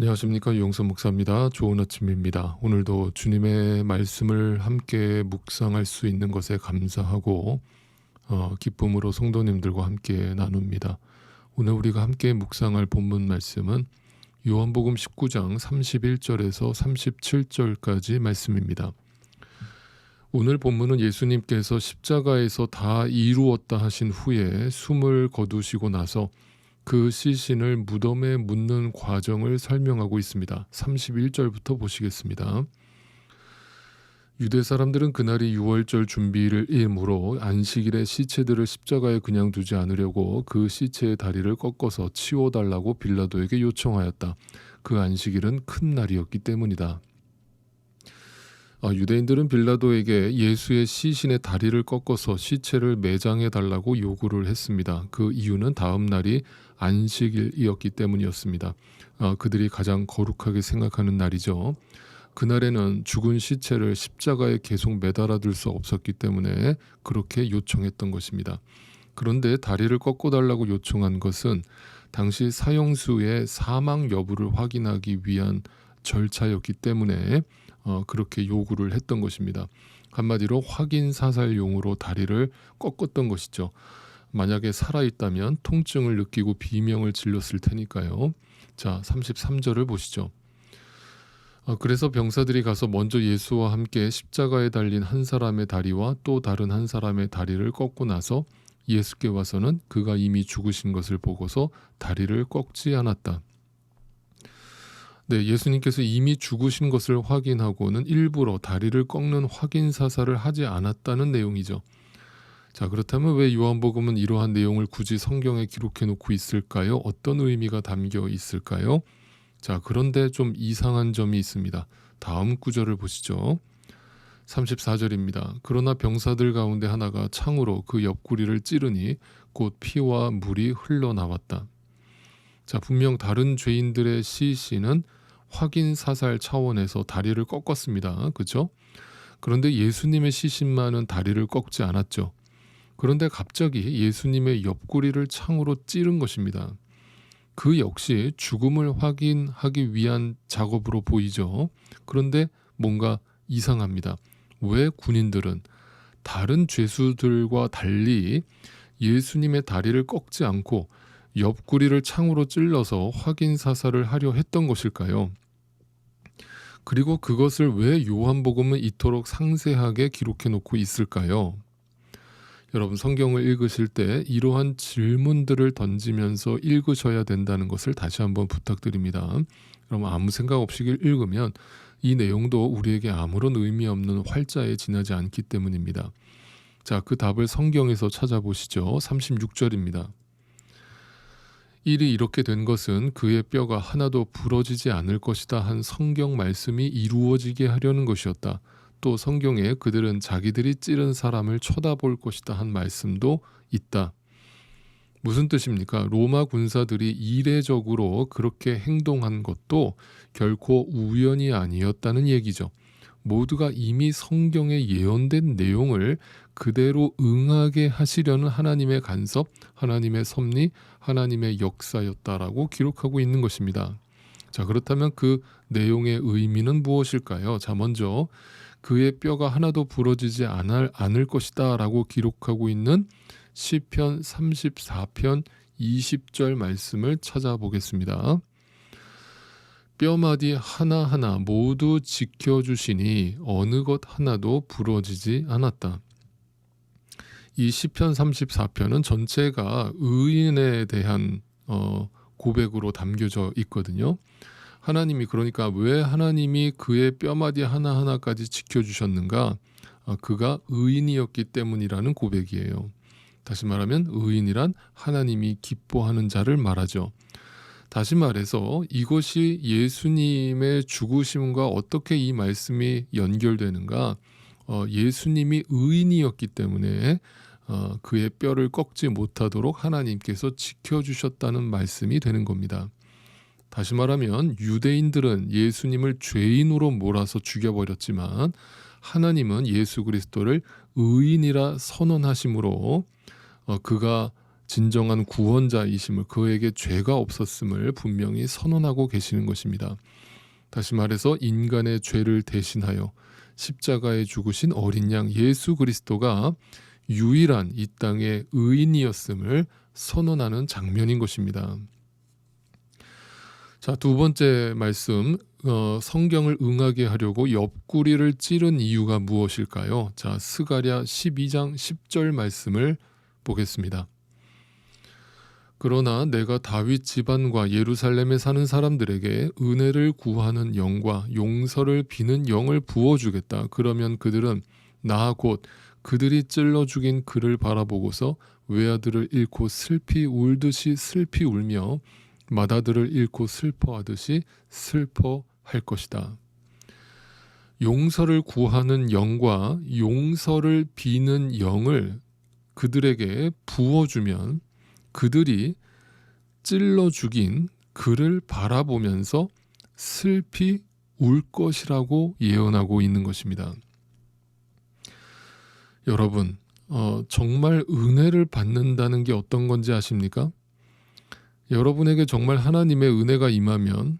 안녕하십니까, 유영선 목사입니다. 좋은 아침입니다. 오늘도 주님의 말씀을 함께 묵상할 수 있는 것에 감사하고 기쁨으로 성도님들과 함께 나눕니다. 오늘 우리가 함께 묵상할 본문 말씀은 요한복음 19장 31절에서 37절까지 말씀입니다. 오늘 본문은 예수님께서 십자가에서 다 이루었다 하신 후에 숨을 거두시고 나서 그 시신을 무덤에 묻는 과정을 설명하고 있습니다. 31절부터 보시겠습니다. 유대 사람들은 그날이 유월절 준비를 일므로 안식일에 시체들을 십자가에 그냥 두지 않으려고 그 시체의 다리를 꺾어서 치워달라고 빌라도에게 요청하였다. 그 안식일은 큰 날이었기 때문이다. 유대인들은 빌라도에게 예수의 시신의 다리를 꺾어서 시체를 매장해 달라고 요구를 했습니다. 그 이유는 다음 날이 안식일이었기 때문이었습니다. 그들이 가장 거룩하게 생각하는 날이죠. 그날에는 죽은 시체를 십자가에 계속 매달아 둘 수 없었기 때문에 그렇게 요청했던 것입니다. 그런데 다리를 꺾어달라고 요청한 것은 당시 사형수의 사망 여부를 확인하기 위한 절차였기 때문에 그렇게 요구를 했던 것입니다. 한마디로 확인 사살용으로 다리를 꺾었던 것이죠. 만약에 살아있다면 통증을 느끼고 비명을 질렀을 테니까요. 자, 33절을 보시죠. 그래서 병사들이 가서 먼저 예수와 함께 십자가에 달린 한 사람의 다리와 또 다른 한 사람의 다리를 꺾고 나서 예수께 와서는 그가 이미 죽으신 것을 보고서 다리를 꺾지 않았다. 네, 예수님께서 이미 죽으신 것을 확인하고는 일부러 다리를 꺾는 확인 사살을 하지 않았다는 내용이죠. 자, 그렇다면 왜 요한복음은 이러한 내용을 굳이 성경에 기록해 놓고 있을까요? 어떤 의미가 담겨 있을까요? 자, 그런데 좀 이상한 점이 있습니다. 다음 구절을 보시죠. 34절입니다. 그러나 병사들 가운데 하나가 창으로 그 옆구리를 찌르니 곧 피와 물이 흘러나왔다. 자, 분명 다른 죄인들의 시신은 확인 사살 차원에서 다리를 꺾었습니다. 그렇죠? 그런데 예수님의 시신만은 다리를 꺾지 않았죠. 그런데 갑자기 예수님의 옆구리를 창으로 찌른 것입니다. 그 역시 죽음을 확인하기 위한 작업으로 보이죠. 그런데 뭔가 이상합니다. 왜 군인들은 다른 죄수들과 달리 예수님의 다리를 꺾지 않고 옆구리를 창으로 찔러서 확인 사살을 하려 했던 것일까요? 그리고 그것을 왜 요한복음은 이토록 상세하게 기록해 놓고 있을까요? 여러분, 성경을 읽으실 때 이러한 질문들을 던지면서 읽으셔야 된다는 것을 다시 한번 부탁드립니다. 여러분, 아무 생각 없이 읽으면 이 내용도 우리에게 아무런 의미 없는 활자에 지나지 않기 때문입니다. 자, 그 답을 성경에서 찾아보시죠. 36절입니다. 일이 이렇게 된 것은 그의 뼈가 하나도 부러지지 않을 것이다 한 성경 말씀이 이루어지게 하려는 것이었다. 또 성경에 그들은 자기들이 찌른 사람을 쳐다볼 것이다 한 말씀도 있다. 무슨 뜻입니까? 로마 군사들이 이례적으로 그렇게 행동한 것도 결코 우연이 아니었다는 얘기죠. 모두가 이미 성경에 예언된 내용을 그대로 응하게 하시려는 하나님의 간섭, 하나님의 섭리, 하나님의 역사였다라고 기록하고 있는 것입니다. 자, 그렇다면 그 내용의 의미는 무엇일까요? 자, 먼저 그의 뼈가 하나도 부러지지 않을 것이다 라고 기록하고 있는 시편 34편 20절 말씀을 찾아보겠습니다. 뼈마디 하나하나 모두 지켜주시니 어느 것 하나도 부러지지 않았다. 이 시편 34편은 전체가 의인에 대한 고백으로 담겨져 있거든요. 하나님이, 그러니까 왜 하나님이 그의 뼈마디 하나하나까지 지켜주셨는가? 그가 의인이었기 때문이라는 고백이에요. 다시 말하면 의인이란 하나님이 기뻐하는 자를 말하죠. 다시 말해서 이것이 예수님의 죽으심과 어떻게 이 말씀이 연결되는가? 예수님이 의인이었기 때문에 그의 뼈를 꺾지 못하도록 하나님께서 지켜주셨다는 말씀이 되는 겁니다. 다시 말하면 유대인들은 예수님을 죄인으로 몰아서 죽여버렸지만 하나님은 예수 그리스도를 의인이라 선언하심으로 그가 진정한 구원자이심을, 그에게 죄가 없었음을 분명히 선언하고 계시는 것입니다. 다시 말해서 인간의 죄를 대신하여 십자가에 죽으신 어린 양 예수 그리스도가 유일한 이 땅의 의인이었음을 선언하는 장면인 것입니다. 자, 두 번째 말씀, 성경을 응하게 하려고 옆구리를 찌른 이유가 무엇일까요? 자, 스가랴 12장 10절 말씀을 보겠습니다. 그러나 내가 다윗 집안과 예루살렘에 사는 사람들에게 은혜를 구하는 영과 용서를 비는 영을 부어주겠다. 그러면 그들은 나 곧 그들이 찔러 죽인 그를 바라보고서 외아들을 잃고 슬피 울듯이 슬피 울며 맏아들을 잃고 슬퍼하듯이 슬퍼할 것이다. 용서를 구하는 영과 용서를 비는 영을 그들에게 부어주면 그들이 찔러 죽인 그를 바라보면서 슬피 울 것이라고 예언하고 있는 것입니다. 여러분, 정말 은혜를 받는다는 게 어떤 건지 아십니까? 여러분에게 정말 하나님의 은혜가 임하면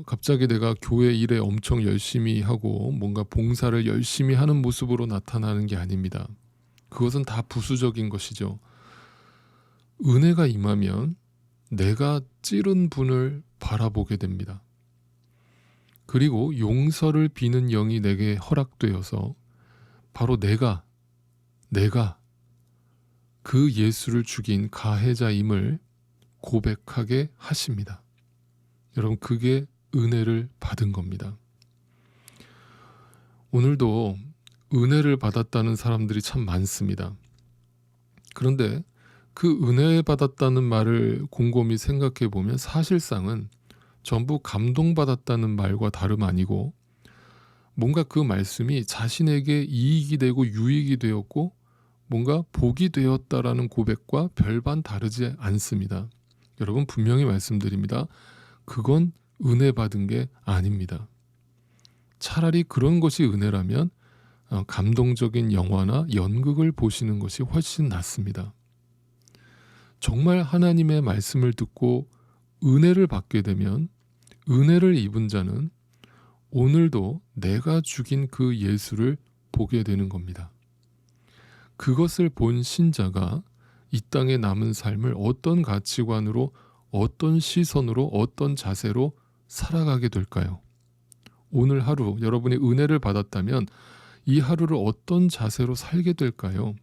갑자기 내가 교회 일에 엄청 열심히 하고 뭔가 봉사를 열심히 하는 모습으로 나타나는 게 아닙니다. 그것은 다 부수적인 것이죠. 은혜가 임하면 내가 찌른 분을 바라보게 됩니다. 그리고 용서를 비는 영이 내게 허락되어서 바로 내가 그 예수를 죽인 가해자임을 고백하게 하십니다. 여러분, 그게 은혜를 받은 겁니다. 오늘도 은혜를 받았다는 사람들이 참 많습니다. 그런데 그 은혜 받았다는 말을 곰곰이 생각해 보면 사실상은 전부 감동받았다는 말과 다름 아니고 뭔가 그 말씀이 자신에게 이익이 되고 유익이 되었고 뭔가 복이 되었다라는 고백과 별반 다르지 않습니다. 여러분, 분명히 말씀드립니다. 그건 은혜 받은 게 아닙니다. 차라리 그런 것이 은혜라면 감동적인 영화나 연극을 보시는 것이 훨씬 낫습니다. 정말 하나님의 말씀을 듣고 은혜를 받게 되면 은혜를 입은 자는 오늘도 내가 죽인 그 예수를 보게 되는 겁니다. 그것을 본 신자가 이 땅에 남은 삶을 어떤 가치관으로, 어떤 시선으로, 어떤 자세로 살아가게 될까요? 오늘 하루 여러분이 은혜를 받았다면 이 하루를 어떤 자세로 살게 될까요?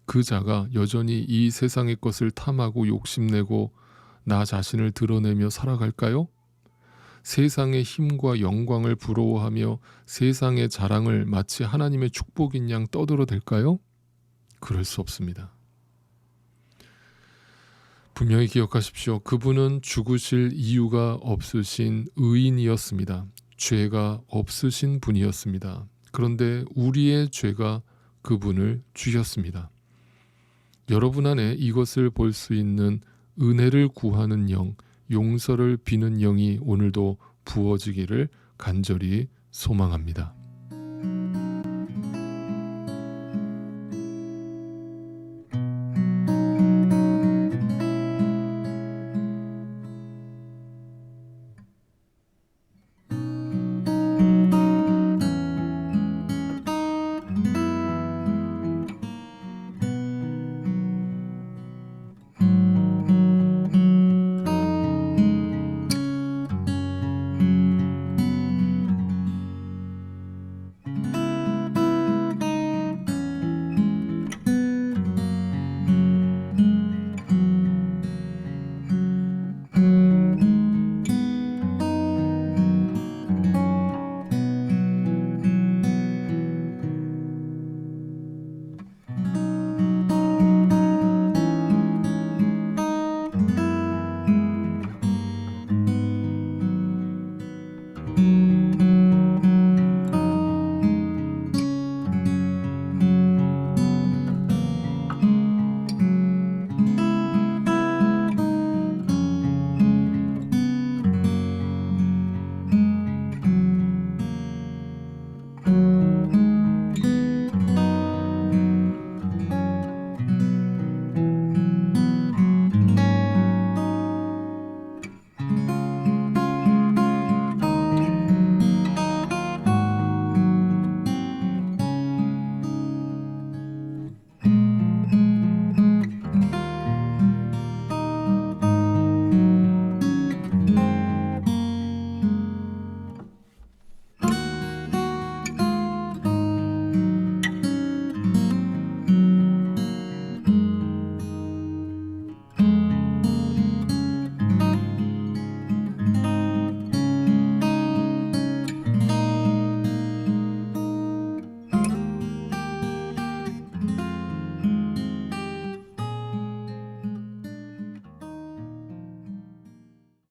그 자가 여전히 이 세상의 것을 탐하고 욕심내고 나 자신을 드러내며 살아갈까요? 세상의 힘과 영광을 부러워하며 세상의 자랑을 마치 하나님의 축복인 양 떠들어댈까요? 그럴 수 없습니다. 분명히 기억하십시오. 그분은 죽으실 이유가 없으신 의인이었습니다. 죄가 없으신 분이었습니다. 그런데 우리의 죄가 그분을 죽였습니다. 여러분 안에 이것을 볼 수 있는 은혜를 구하는 영, 용서를 비는 영이 오늘도 부어지기를 간절히 소망합니다.